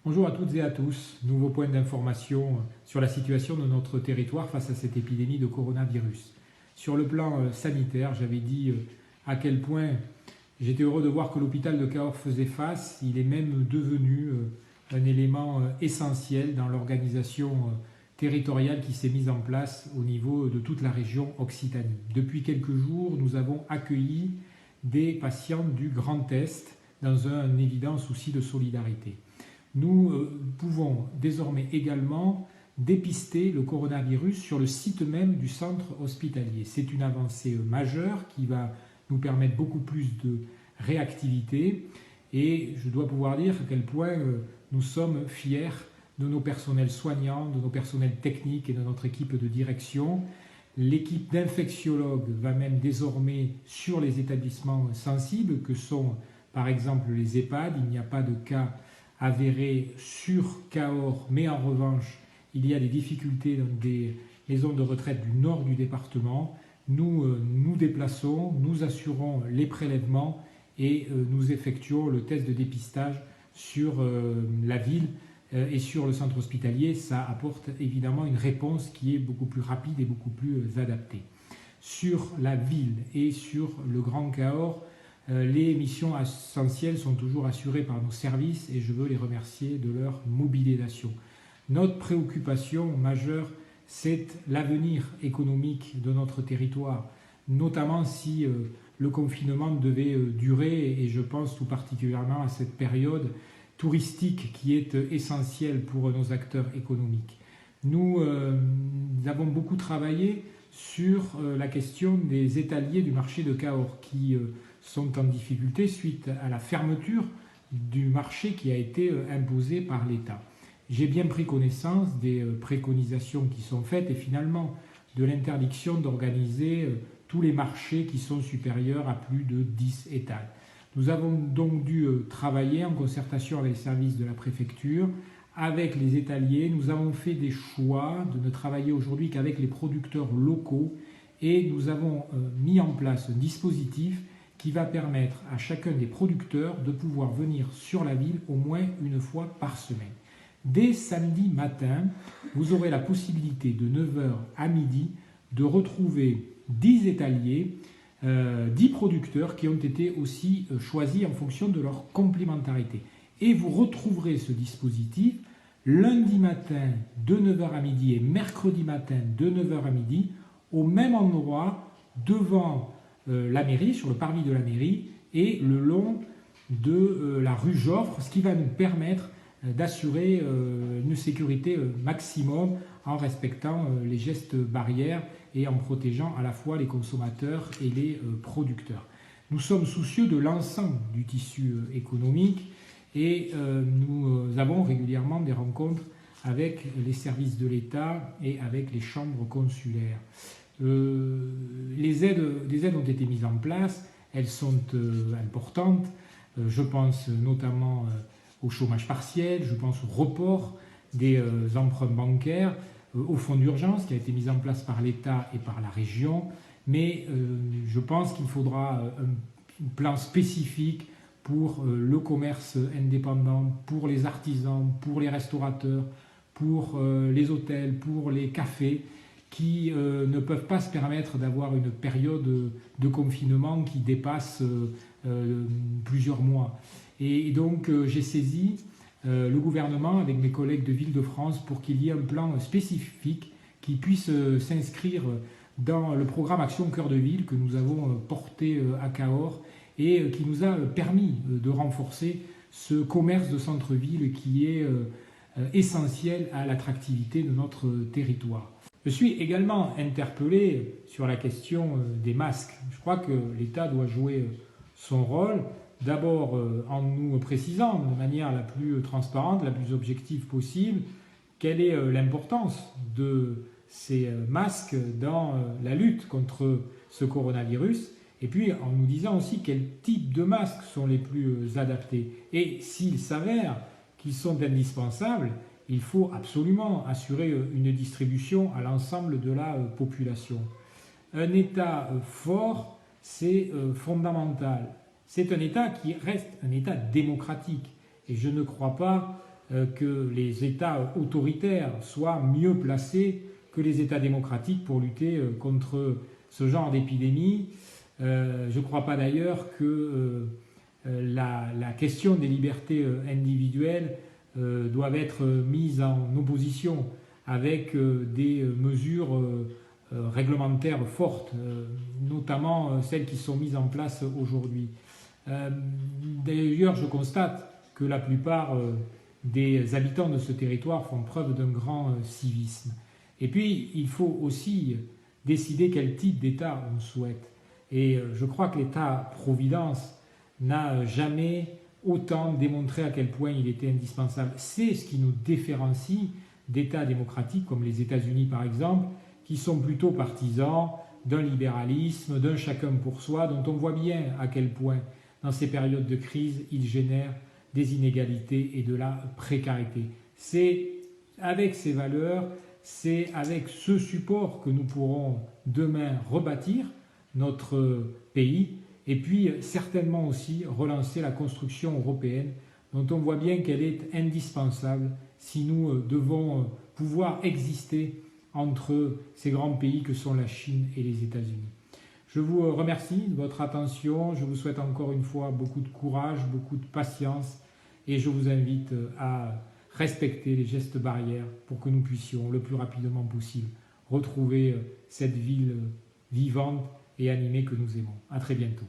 Bonjour à toutes et à tous. Nouveau point d'information sur la situation de notre territoire face à cette épidémie de coronavirus. Sur le plan sanitaire, j'avais dit à quel point j'étais heureux de voir que l'hôpital de Cahors faisait face. Il est même devenu un élément essentiel dans l'organisation territoriale qui s'est mise en place au niveau de toute la région Occitanie. Depuis quelques jours, nous avons accueilli des patients du Grand Est dans un évident souci de solidarité. Nous pouvons désormais également dépister le coronavirus sur le site même du centre hospitalier. C'est une avancée majeure qui va nous permettre beaucoup plus de réactivité et je dois pouvoir dire à quel point nous sommes fiers de nos personnels soignants, de nos personnels techniques et de notre équipe de direction. L'équipe d'infectiologues va même désormais sur les établissements sensibles que sont par exemple les EHPAD. Il n'y a pas de cas avéré sur Cahors, mais en revanche, il y a des difficultés dans des maisons de retraite du nord du département. Nous nous déplaçons, nous assurons les prélèvements et nous effectuons le test de dépistage sur la ville et sur le centre hospitalier. Ça apporte évidemment une réponse qui est beaucoup plus rapide et beaucoup plus adaptée. Sur la ville et sur le Grand Cahors, les missions essentielles sont toujours assurées par nos services et je veux les remercier de leur mobilisation. Notre préoccupation majeure, c'est l'avenir économique de notre territoire, notamment si le confinement devait durer et je pense tout particulièrement à cette période touristique qui est essentielle pour nos acteurs économiques. Nous avons beaucoup travaillé sur la question des étaliers du marché de Cahors qui sont en difficulté suite à la fermeture du marché qui a été imposée par l'État. J'ai bien pris connaissance des préconisations qui sont faites et finalement de l'interdiction d'organiser tous les marchés qui sont supérieurs à plus de 10 étals. Nous avons donc dû travailler en concertation avec les services de la préfecture, avec les étaliers. Nous avons fait des choix de ne travailler aujourd'hui qu'avec les producteurs locaux et nous avons mis en place un dispositif qui va permettre à chacun des producteurs de pouvoir venir sur la ville au moins une fois par semaine. Dès samedi matin, vous aurez la possibilité de 9h à midi de retrouver 10 étaliers, 10 producteurs qui ont été aussi choisis en fonction de leur complémentarité. Et vous retrouverez ce dispositif lundi matin de 9h à midi et mercredi matin de 9h à midi au même endroit devant la mairie, sur le parvis de la mairie et le long de la rue Joffre, ce qui va nous permettre d'assurer une sécurité maximum en respectant les gestes barrières et en protégeant à la fois les consommateurs et les producteurs. Nous sommes soucieux de l'ensemble du tissu économique et nous avons régulièrement des rencontres avec les services de l'État et avec les chambres consulaires. Des aides ont été mises en place, elles sont importantes. Je pense notamment au chômage partiel, je pense au report des emprunts bancaires, au fonds d'urgence qui a été mis en place par l'État et par la région. Mais je pense qu'il faudra un plan spécifique pour le commerce indépendant, pour les artisans, pour les restaurateurs, pour les hôtels, pour les cafés, qui ne peuvent pas se permettre d'avoir une période de confinement qui dépasse plusieurs mois. Et donc j'ai saisi le gouvernement avec mes collègues de Île-de-France pour qu'il y ait un plan spécifique qui puisse s'inscrire dans le programme Action Cœur de Ville que nous avons porté à Cahors et qui nous a permis de renforcer ce commerce de centre-ville qui est essentiel à l'attractivité de notre territoire. Je suis également interpellé sur la question des masques. Je crois que l'État doit jouer son rôle, d'abord en nous précisant de manière la plus transparente, la plus objective possible, quelle est l'importance de ces masques dans la lutte contre ce coronavirus, et puis en nous disant aussi quels types de masques sont les plus adaptés. Et s'il s'avère qu'ils sont indispensables, il faut absolument assurer une distribution à l'ensemble de la population. Un État fort, c'est fondamental. C'est un État qui reste un État démocratique. Et je ne crois pas que les États autoritaires soient mieux placés que les États démocratiques pour lutter contre ce genre d'épidémie. Je ne crois pas d'ailleurs que la question des libertés individuelles doivent être mises en opposition avec des mesures réglementaires fortes, notamment celles qui sont mises en place aujourd'hui. D'ailleurs, je constate que la plupart des habitants de ce territoire font preuve d'un grand civisme. Et puis, il faut aussi décider quel type d'État on souhaite. Et je crois que l'État-providence n'a jamais autant démontré à quel point il était indispensable. C'est ce qui nous différencie d'États démocratiques comme les États-Unis par exemple, qui sont plutôt partisans d'un libéralisme, d'un chacun pour soi, dont on voit bien à quel point dans ces périodes de crise, il génère des inégalités et de la précarité. C'est avec ces valeurs, c'est avec ce support que nous pourrons demain rebâtir notre pays et puis certainement aussi relancer la construction européenne dont on voit bien qu'elle est indispensable si nous devons pouvoir exister entre ces grands pays que sont la Chine et les États-Unis. Je vous remercie de votre attention, je vous souhaite encore une fois beaucoup de courage, beaucoup de patience et je vous invite à respecter les gestes barrières pour que nous puissions le plus rapidement possible retrouver cette ville vivante et animée que nous aimons. À très bientôt.